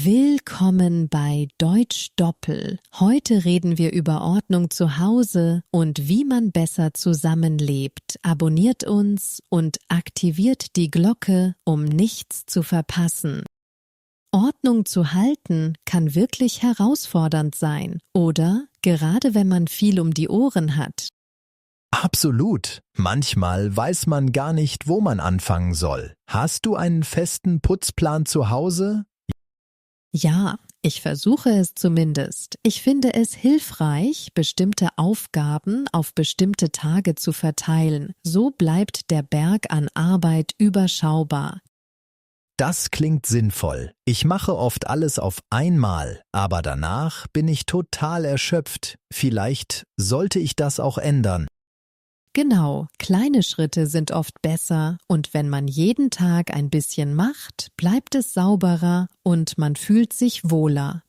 Willkommen bei Deutsch Doppel. Heute reden wir über Ordnung zu Hause und wie man besser zusammenlebt. Abonniert uns und aktiviert die Glocke, um nichts zu verpassen. Ordnung zu halten kann wirklich herausfordernd sein, oder? Gerade wenn man viel um die Ohren hat. Absolut. Manchmal weiß man gar nicht, wo man anfangen soll. Hast du einen festen Putzplan zu Hause? Ja, ich versuche es zumindest. Ich finde es hilfreich, bestimmte Aufgaben auf bestimmte Tage zu verteilen. So bleibt der Berg an Arbeit überschaubar. Das klingt sinnvoll. Ich mache oft alles auf einmal, aber danach bin ich total erschöpft. Vielleicht sollte ich das auch ändern. Genau, kleine Schritte sind oft besser und wenn man jeden Tag ein bisschen macht, bleibt es sauberer und man fühlt sich wohler.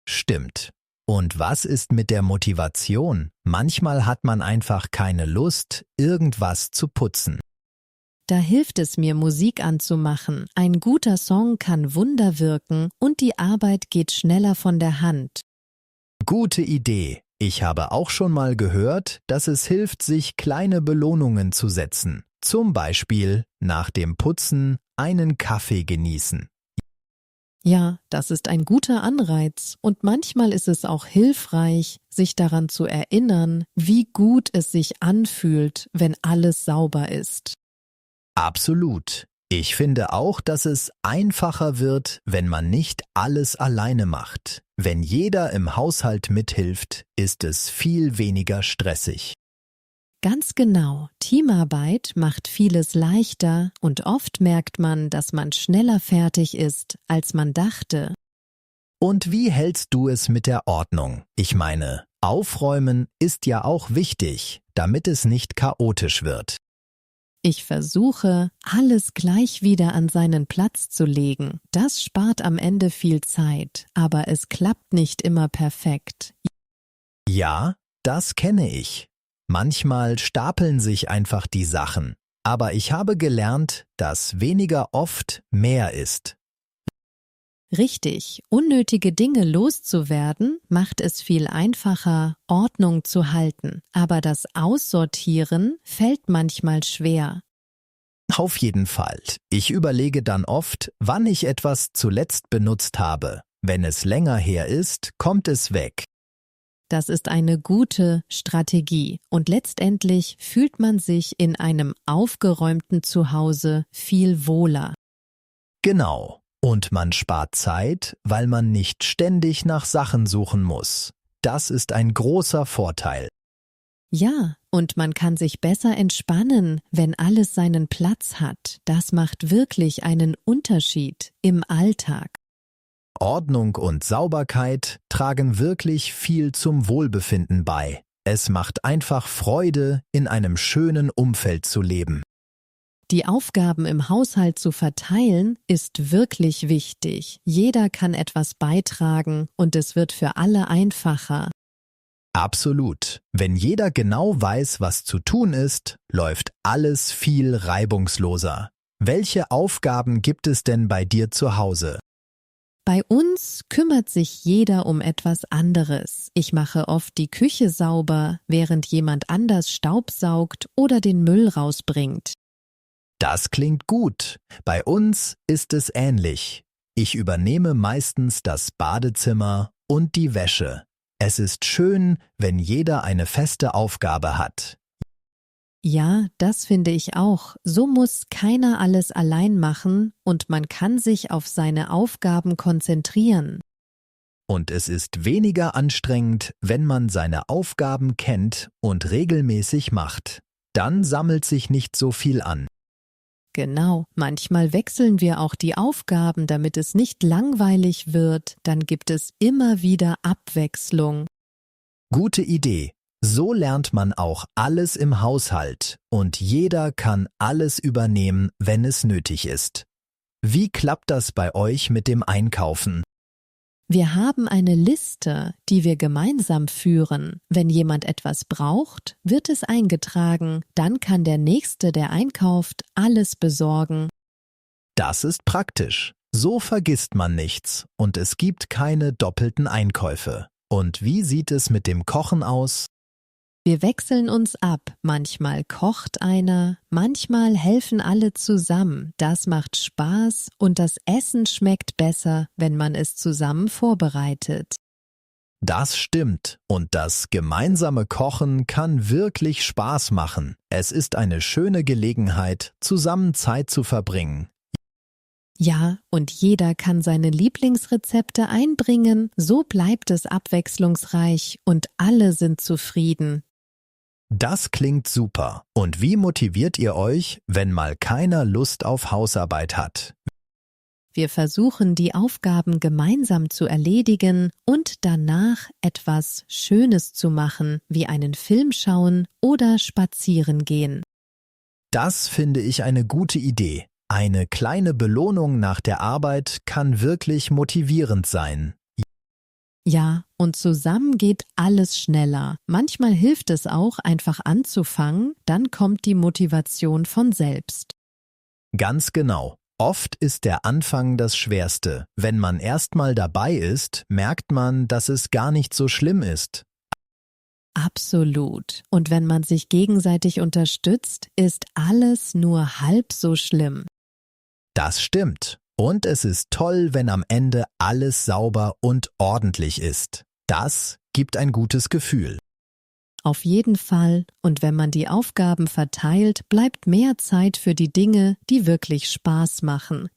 Stimmt. Und was ist mit der Motivation? Manchmal hat man einfach keine Lust, irgendwas zu putzen. Da hilft es mir, Musik anzumachen. Ein guter Song kann Wunder wirken und die Arbeit geht schneller von der Hand. Gute Idee. Ich habe auch schon mal gehört, dass es hilft, sich kleine Belohnungen zu setzen. Zum Beispiel nach dem Putzen einen Kaffee genießen. Ja, das ist ein guter Anreiz und manchmal ist es auch hilfreich, sich daran zu erinnern, wie gut es sich anfühlt, wenn alles sauber ist. Absolut. Ich finde auch, dass es einfacher wird, wenn man nicht alles alleine macht. Wenn jeder im Haushalt mithilft, ist es viel weniger stressig. Ganz genau, Teamarbeit macht vieles leichter und oft merkt man, dass man schneller fertig ist, als man dachte. Und wie hältst du es mit der Ordnung? Ich meine, aufräumen ist ja auch wichtig, damit es nicht chaotisch wird. Ich versuche, alles gleich wieder an seinen Platz zu legen. Das spart am Ende viel Zeit, aber es klappt nicht immer perfekt. Ja, das kenne ich. Manchmal stapeln sich einfach die Sachen. Aber ich habe gelernt, dass weniger oft mehr ist. Richtig, unnötige Dinge loszuwerden, macht es viel einfacher, Ordnung zu halten. Aber das Aussortieren fällt manchmal schwer. Auf jeden Fall. Ich überlege dann oft, wann ich etwas zuletzt benutzt habe. Wenn es länger her ist, kommt es weg. Das ist eine gute Strategie und letztendlich fühlt man sich in einem aufgeräumten Zuhause viel wohler. Genau. Und man spart Zeit, weil man nicht ständig nach Sachen suchen muss. Das ist ein großer Vorteil. Ja, und man kann sich besser entspannen, wenn alles seinen Platz hat. Das macht wirklich einen Unterschied im Alltag. Ordnung und Sauberkeit tragen wirklich viel zum Wohlbefinden bei. Es macht einfach Freude, in einem schönen Umfeld zu leben. Die Aufgaben im Haushalt zu verteilen, ist wirklich wichtig. Jeder kann etwas beitragen und es wird für alle einfacher. Absolut. Wenn jeder genau weiß, was zu tun ist, läuft alles viel reibungsloser. Welche Aufgaben gibt es denn bei dir zu Hause? Bei uns kümmert sich jeder um etwas anderes. Ich mache oft die Küche sauber, während jemand anders staubsaugt oder den Müll rausbringt. Das klingt gut. Bei uns ist es ähnlich. Ich übernehme meistens das Badezimmer und die Wäsche. Es ist schön, wenn jeder eine feste Aufgabe hat. Ja, das finde ich auch. So muss keiner alles allein machen und man kann sich auf seine Aufgaben konzentrieren. Und es ist weniger anstrengend, wenn man seine Aufgaben kennt und regelmäßig macht. Dann sammelt sich nicht so viel an. Genau, manchmal wechseln wir auch die Aufgaben, damit es nicht langweilig wird, dann gibt es immer wieder Abwechslung. Gute Idee. So lernt man auch alles im Haushalt und jeder kann alles übernehmen, wenn es nötig ist. Wie klappt das bei euch mit dem Einkaufen? Wir haben eine Liste, die wir gemeinsam führen. Wenn jemand etwas braucht, wird es eingetragen. Dann kann der Nächste, der einkauft, alles besorgen. Das ist praktisch. So vergisst man nichts und es gibt keine doppelten Einkäufe. Und wie sieht es mit dem Kochen aus? Wir wechseln uns ab. Manchmal kocht einer, manchmal helfen alle zusammen. Das macht Spaß und das Essen schmeckt besser, wenn man es zusammen vorbereitet. Das stimmt und das gemeinsame Kochen kann wirklich Spaß machen. Es ist eine schöne Gelegenheit, zusammen Zeit zu verbringen. Ja, und jeder kann seine Lieblingsrezepte einbringen, so bleibt es abwechslungsreich und alle sind zufrieden. Das klingt super. Und wie motiviert ihr euch, wenn mal keiner Lust auf Hausarbeit hat? Wir versuchen, die Aufgaben gemeinsam zu erledigen und danach etwas Schönes zu machen, wie einen Film schauen oder spazieren gehen. Das finde ich eine gute Idee. Eine kleine Belohnung nach der Arbeit kann wirklich motivierend sein. Ja, und zusammen geht alles schneller. Manchmal hilft es auch, einfach anzufangen, dann kommt die Motivation von selbst. Ganz genau. Oft ist der Anfang das Schwerste. Wenn man erstmal dabei ist, merkt man, dass es gar nicht so schlimm ist. Absolut. Und wenn man sich gegenseitig unterstützt, ist alles nur halb so schlimm. Das stimmt. Und es ist toll, wenn am Ende alles sauber und ordentlich ist. Das gibt ein gutes Gefühl. Auf jeden Fall. Und wenn man die Aufgaben verteilt, bleibt mehr Zeit für die Dinge, die wirklich Spaß machen.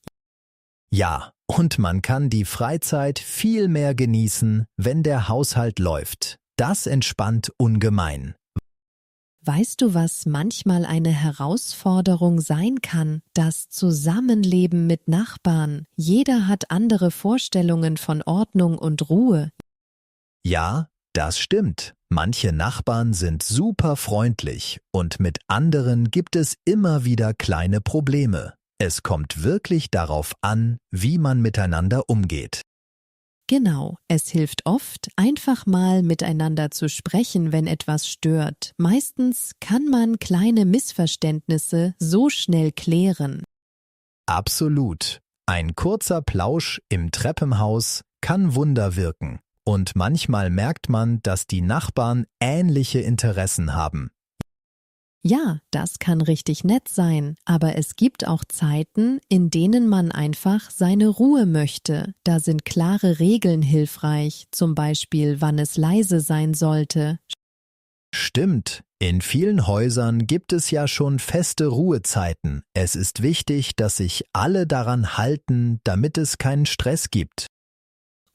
Ja, und man kann die Freizeit viel mehr genießen, wenn der Haushalt läuft. Das entspannt ungemein. Weißt du, was manchmal eine Herausforderung sein kann? Das Zusammenleben mit Nachbarn. Jeder hat andere Vorstellungen von Ordnung und Ruhe. Ja, das stimmt. Manche Nachbarn sind super freundlich und mit anderen gibt es immer wieder kleine Probleme. Es kommt wirklich darauf an, wie man miteinander umgeht. Genau, es hilft oft, einfach mal miteinander zu sprechen, wenn etwas stört. Meistens kann man kleine Missverständnisse so schnell klären. Absolut. Ein kurzer Plausch im Treppenhaus kann Wunder wirken. Und manchmal merkt man, dass die Nachbarn ähnliche Interessen haben. Ja, das kann richtig nett sein, aber es gibt auch Zeiten, in denen man einfach seine Ruhe möchte. Da sind klare Regeln hilfreich, zum Beispiel, wann es leise sein sollte. Stimmt, in vielen Häusern gibt es ja schon feste Ruhezeiten. Es ist wichtig, dass sich alle daran halten, damit es keinen Stress gibt.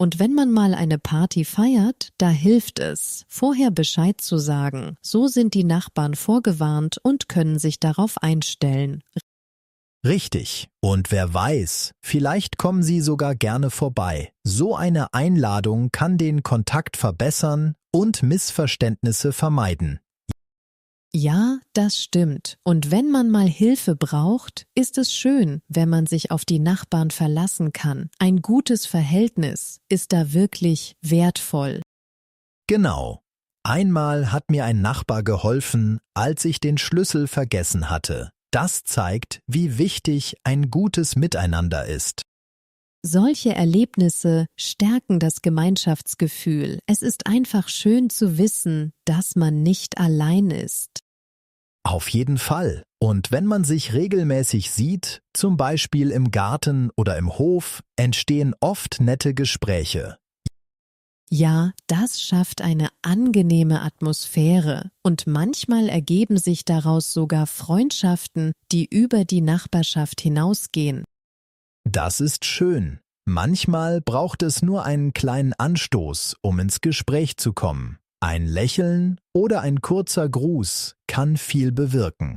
Und wenn man mal eine Party feiert, da hilft es, vorher Bescheid zu sagen. So sind die Nachbarn vorgewarnt und können sich darauf einstellen. Richtig. Und wer weiß, vielleicht kommen Sie sogar gerne vorbei. So eine Einladung kann den Kontakt verbessern und Missverständnisse vermeiden. Ja, das stimmt. Und wenn man mal Hilfe braucht, ist es schön, wenn man sich auf die Nachbarn verlassen kann. Ein gutes Verhältnis ist da wirklich wertvoll. Genau. Einmal hat mir ein Nachbar geholfen, als ich den Schlüssel vergessen hatte. Das zeigt, wie wichtig ein gutes Miteinander ist. Solche Erlebnisse stärken das Gemeinschaftsgefühl. Es ist einfach schön zu wissen, dass man nicht allein ist. Auf jeden Fall. Und wenn man sich regelmäßig sieht, zum Beispiel im Garten oder im Hof, entstehen oft nette Gespräche. Ja, das schafft eine angenehme Atmosphäre und manchmal ergeben sich daraus sogar Freundschaften, die über die Nachbarschaft hinausgehen. Das ist schön. Manchmal braucht es nur einen kleinen Anstoß, um ins Gespräch zu kommen. Ein Lächeln oder ein kurzer Gruß kann viel bewirken.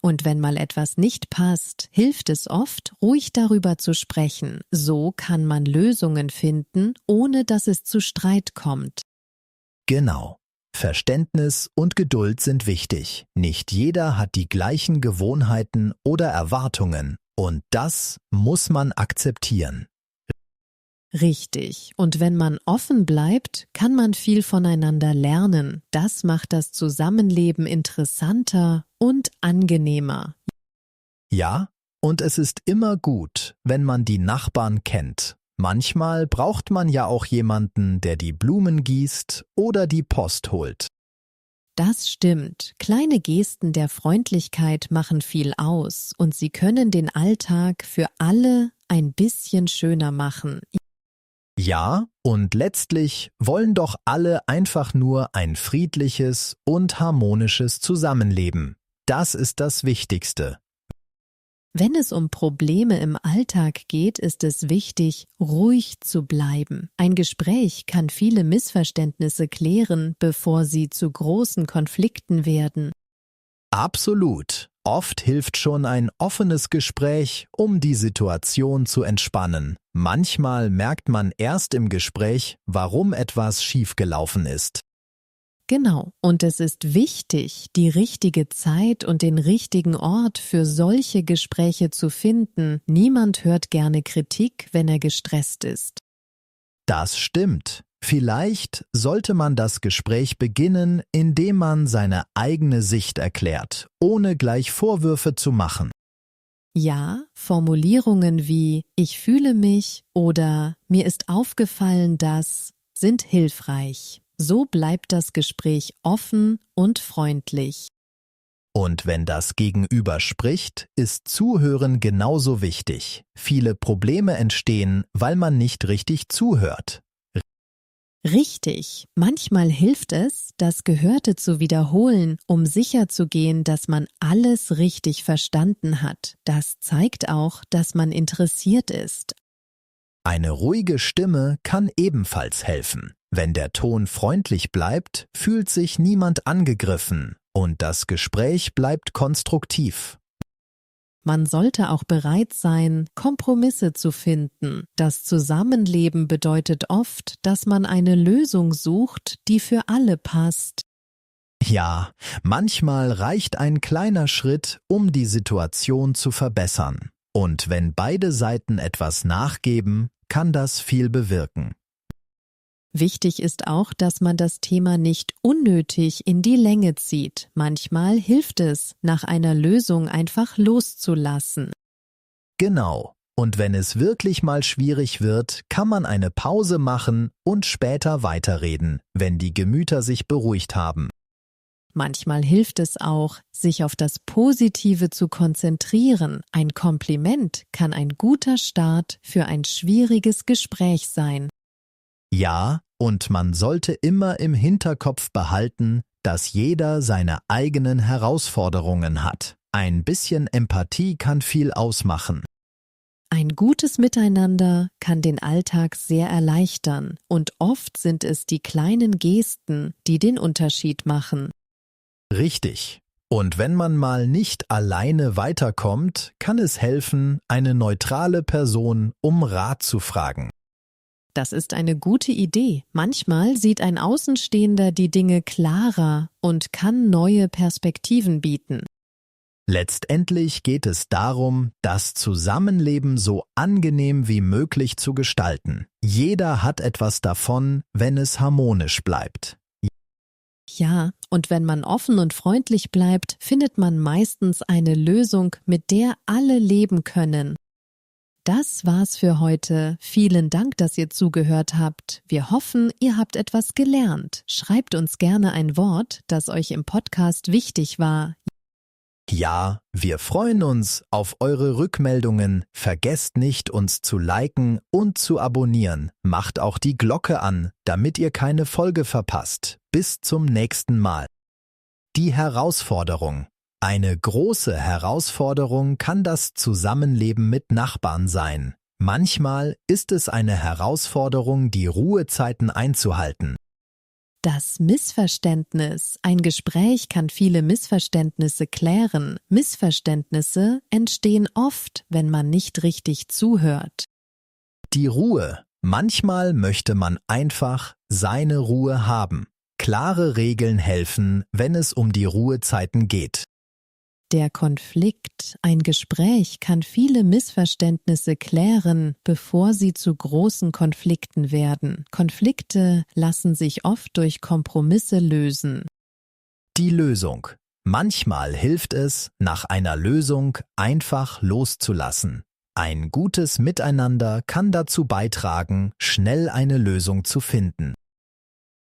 Und wenn mal etwas nicht passt, hilft es oft, ruhig darüber zu sprechen. So kann man Lösungen finden, ohne dass es zu Streit kommt. Genau. Verständnis und Geduld sind wichtig. Nicht jeder hat die gleichen Gewohnheiten oder Erwartungen. Und das muss man akzeptieren. Richtig. Und wenn man offen bleibt, kann man viel voneinander lernen. Das macht das Zusammenleben interessanter und angenehmer. Ja, Und es ist immer gut, wenn man die Nachbarn kennt. Manchmal braucht man ja auch jemanden, der die Blumen gießt oder die Post holt. Das stimmt. Kleine Gesten der Freundlichkeit machen viel aus und sie können den Alltag für alle ein bisschen schöner machen. Ja, und letztlich wollen doch alle einfach nur ein friedliches und harmonisches Zusammenleben. Das ist das Wichtigste. Wenn es um Probleme im Alltag geht, ist es wichtig, ruhig zu bleiben. Ein Gespräch kann viele Missverständnisse klären, bevor sie zu großen Konflikten werden. Absolut. Oft hilft schon ein offenes Gespräch, um die Situation zu entspannen. Manchmal merkt man erst im Gespräch, warum etwas schiefgelaufen ist. Genau, und es ist wichtig, die richtige Zeit und den richtigen Ort für solche Gespräche zu finden. Niemand hört gerne Kritik, wenn er gestresst ist. Das stimmt. Vielleicht sollte man das Gespräch beginnen, indem man seine eigene Sicht erklärt, ohne gleich Vorwürfe zu machen. Ja, Formulierungen wie „Ich fühle mich“ oder „Mir ist aufgefallen, dass“ sind hilfreich. So bleibt das Gespräch offen und freundlich. Und wenn das Gegenüber spricht, ist Zuhören genauso wichtig. Viele Probleme entstehen, weil man nicht richtig zuhört. Richtig. Manchmal hilft es, das Gehörte zu wiederholen, um sicherzugehen, dass man alles richtig verstanden hat. Das zeigt auch, dass man interessiert ist. Eine ruhige Stimme kann ebenfalls helfen. Wenn der Ton freundlich bleibt, fühlt sich niemand angegriffen und das Gespräch bleibt konstruktiv. Man sollte auch bereit sein, Kompromisse zu finden. Das Zusammenleben bedeutet oft, dass man eine Lösung sucht, die für alle passt. Ja, manchmal reicht ein kleiner Schritt, um die Situation zu verbessern. Und wenn beide Seiten etwas nachgeben, kann das viel bewirken. Wichtig ist auch, dass man das Thema nicht unnötig in die Länge zieht. Manchmal hilft es, nach einer Lösung einfach loszulassen. Genau. Und wenn es wirklich mal schwierig wird, kann man eine Pause machen und später weiterreden, wenn die Gemüter sich beruhigt haben. Manchmal hilft es auch, sich auf das Positive zu konzentrieren. Ein Kompliment kann ein guter Start für ein schwieriges Gespräch sein. Ja, und man sollte immer im Hinterkopf behalten, dass jeder seine eigenen Herausforderungen hat. Ein bisschen Empathie kann viel ausmachen. Ein gutes Miteinander kann den Alltag sehr erleichtern und oft sind es die kleinen Gesten, die den Unterschied machen. Richtig. Und wenn man mal nicht alleine weiterkommt, kann es helfen, eine neutrale Person um Rat zu fragen. Das ist eine gute Idee. Manchmal sieht ein Außenstehender die Dinge klarer und kann neue Perspektiven bieten. Letztendlich geht es darum, das Zusammenleben so angenehm wie möglich zu gestalten. Jeder hat etwas davon, wenn es harmonisch bleibt. Ja, und wenn man offen und freundlich bleibt, findet man meistens eine Lösung, mit der alle leben können. Das war's für heute. Vielen Dank, dass ihr zugehört habt. Wir hoffen, ihr habt etwas gelernt. Schreibt uns gerne ein Wort, das euch im Podcast wichtig war. Ja, wir freuen uns auf eure Rückmeldungen. Vergesst nicht, uns zu liken und zu abonnieren. Macht auch die Glocke an, damit ihr keine Folge verpasst. Bis zum nächsten Mal. Die Herausforderung. Eine große Herausforderung kann das Zusammenleben mit Nachbarn sein. Manchmal ist es eine Herausforderung, die Ruhezeiten einzuhalten. Das Missverständnis. Ein Gespräch kann viele Missverständnisse klären. Missverständnisse entstehen oft, wenn man nicht richtig zuhört. Die Ruhe. Manchmal möchte man einfach seine Ruhe haben. Klare Regeln helfen, wenn es um die Ruhezeiten geht. Der Konflikt, ein Gespräch kann viele Missverständnisse klären, bevor sie zu großen Konflikten werden. Konflikte lassen sich oft durch Kompromisse lösen. Die Lösung. Manchmal hilft es, nach einer Lösung einfach loszulassen. Ein gutes Miteinander kann dazu beitragen, schnell eine Lösung zu finden.